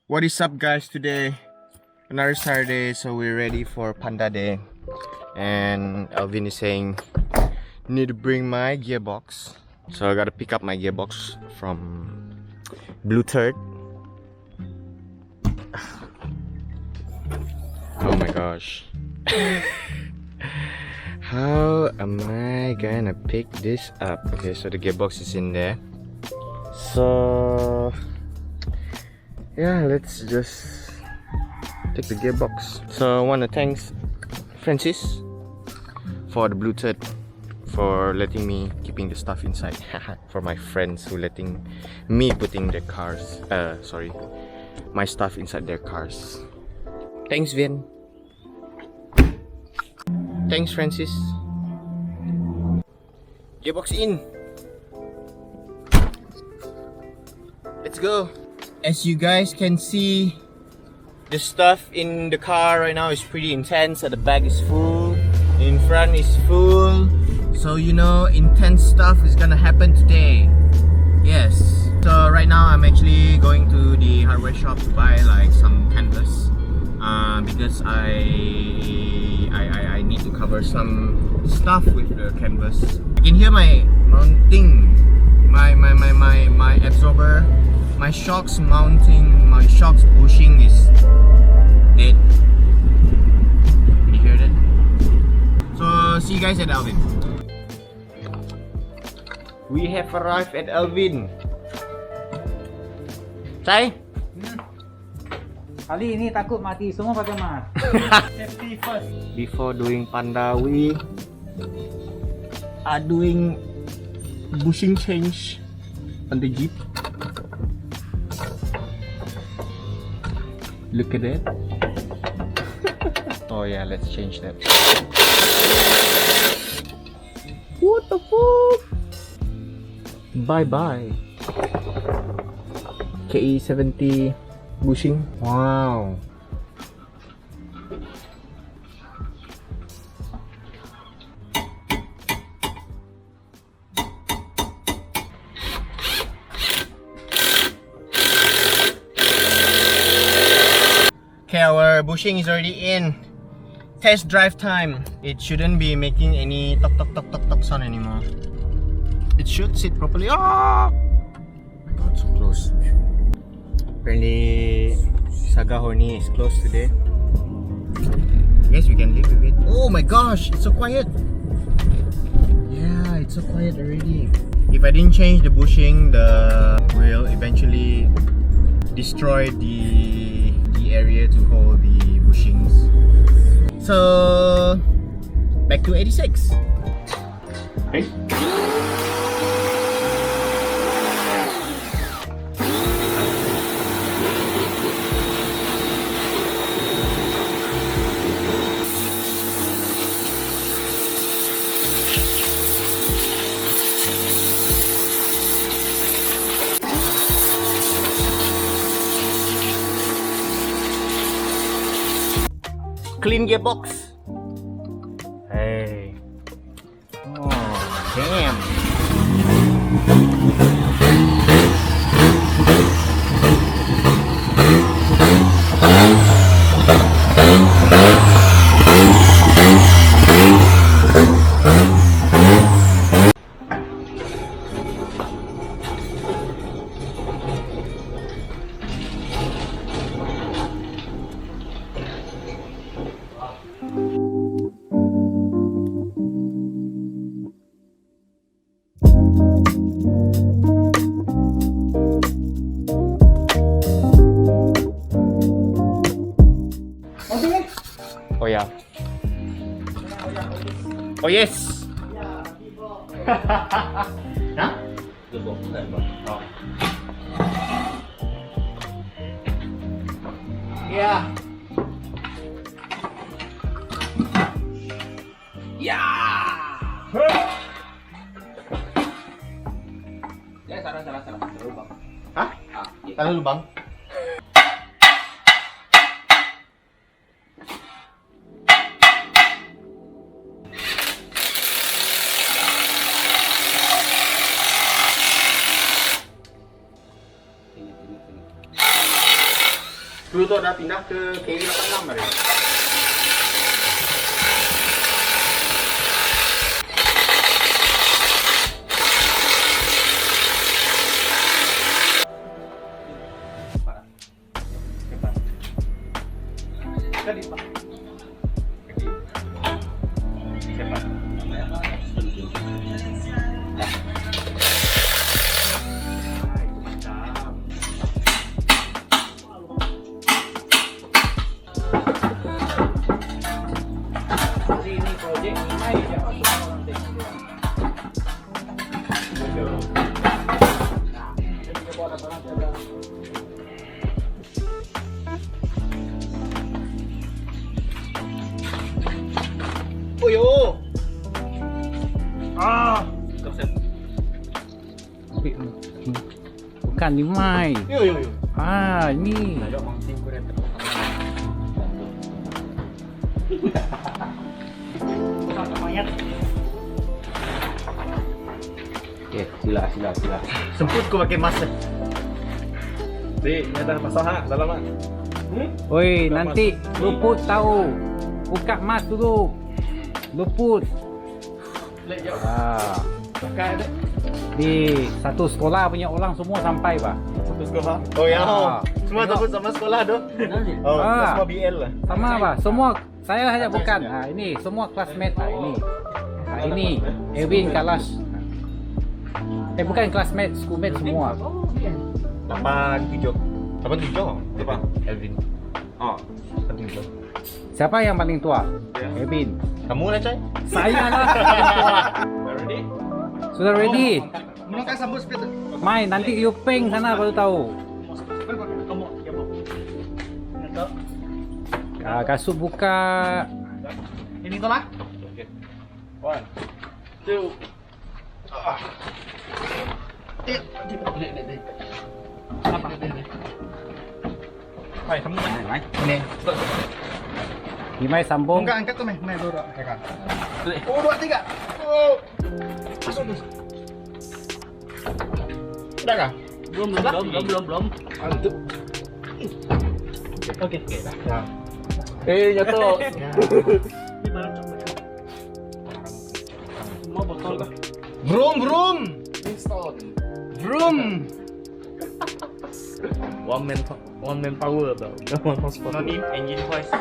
What is up, guys? Today another Saturday, so we're ready for Panda Day. And Alvin is saying need to bring my gearbox, so I gotta pick up my gearbox from Blue Turd. Oh my gosh. How am I gonna pick this up? Okay, so the gearbox is in there. So yeah, let's just take the gearbox. So I want to thank Francis for the Blue Turd for letting me keeping the stuff inside. For my friends who letting me putting their cars my stuff inside their cars. Thanks, Vin. Thanks, Francis. Gearbox in. Let's go. As you guys can see, the stuff in the car right now is pretty intense. At the back is full, in front is full. So you know, intense stuff is gonna happen today. Yes. So right now I'm actually going to the hardware shop to buy like some canvas, because I need to cover some stuff with the canvas. You can hear my mounting, my absorber, my shocks mounting, my shocks bushing is dead. Can you hear that? So see you guys at Alvin. We have arrived at Alvin. Say? Kali ini takut mati, semua pakai mask. Safety first. Before doing Panda, we are doing bushing change on the Jeep. Look at that. Oh yeah, let's change that. What the fuck? Bye bye. AE86 bushing. Wow. Okay, our bushing is already in. Test drive time. It shouldn't be making any tok tok tok tok tok sound anymore. It should sit properly. Oh my god, so close. Apparently Sagahorni is close today. Yes, we can live with it. Oh my gosh, it's so quiet. Yeah, it's so quiet already. If I didn't change the bushing, the will eventually destroy the area to hold the bushings. So back to 86. Okay. Clean gearbox. Hey. Oh, damn. Oh yeah. Oh yes. Hah? Oh. Yeah. Yeah. Ya, salah lubang. Hah? Salah lubang. Screw tu dah pindah ke AE86 tadi. Tadi Pak. Ini projek Nimai je apa semua orang tengok dia. Nah, kita bawa barang dia. Oh yo. Bukan Nimai. Yo yo yo. Ini. Ada mancing kurang Okay, sila. Semput kau pakai mask. Ni dah pasal hak dalam mak. Oi, nanti luput tahu. Buka mas dulu. Luput. Pakai dek. Di satu sekolah punya orang semua sampai bah. Satu sekolah. Oh ya. Semua Tengok. takut sama sekolah tu. Oh, semua BL lah. Sama bah. Semua saya saja bukan. Ini semua classmate ini. Ini Erwin kelas. Bukan classmate, schoolmate semua. 87. 87. Siapa? Elvin. Oh, 87. Siapa yang paling tua? Erwin. Kamu lah, Cai? Saya lah paling tua. Ready? Sudah ready? Makan sambal split. Mai nanti you peng sana baru tahu. Kasut buka. Ini tolak. Okay. 1, 2. Hai, kamu mai. Ini. Nimai sambung. Enggak angkat tu mai. Mai dulu. Oh, 2 3. Oh. Udah kah? Belum. Mantap. Oke, dah. Nyato. Mau botol lah. Brum. One man power tau. One horsepower. No need engine voice.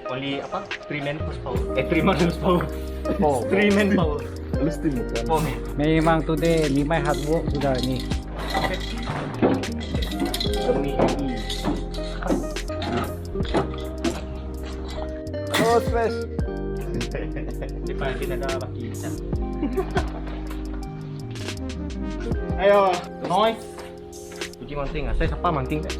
Only apa? 3 man horsepower. 3 man horsepower. 3 man power. Mesti bukan. 4 man. Memang today Nimai hard work sudah ini. Ini AE. Oh, stress. Di Palestin ada laki. Ayo, noise. Cuci manting ah. Saya siapa manting tak?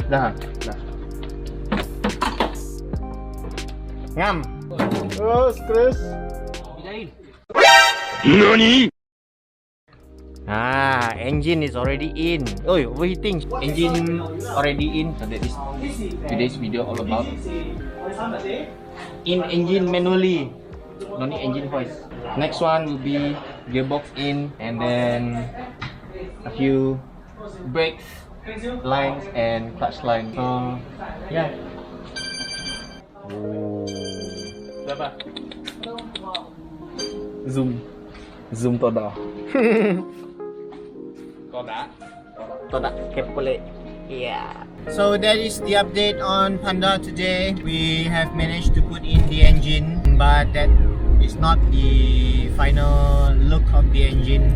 Dah. Ngam. Oh, stress. Engine is already in. Oh, overheating. Engine already in. So that is today's video all about. In engine manually. No need engine voice. Next one will be gearbox in, and then a few brakes lines and clutch lines. So yeah. Berapa? Zoom toda. Toda kepole. Yeah. So that is the update on Panda today. We have managed to put in the engine, but that is not the final look of the engine.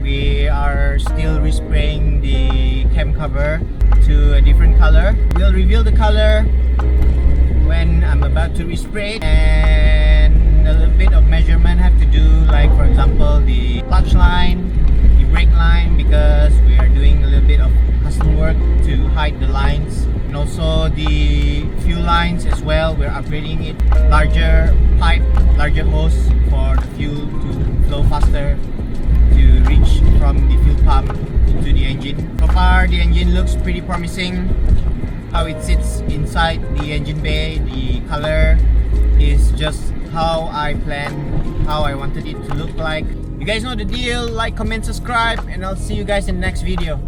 We are still respraying the cam cover to a different color. We'll reveal the color when I'm about to respray, and a little bit of measurement have to do, like for example the clutch line, the brake line, because we are doing a little bit of custom work to hide the lines, and also the fuel lines as well. We're upgrading it, larger pipe, larger hose for the fuel to flow faster to reach from the fuel pump into the engine. So far the engine looks pretty promising. How it sits inside the engine bay, the color is just how I planned, how I wanted it to look like. You guys know the deal. Like, comment, subscribe, and I'll see you guys in the next video.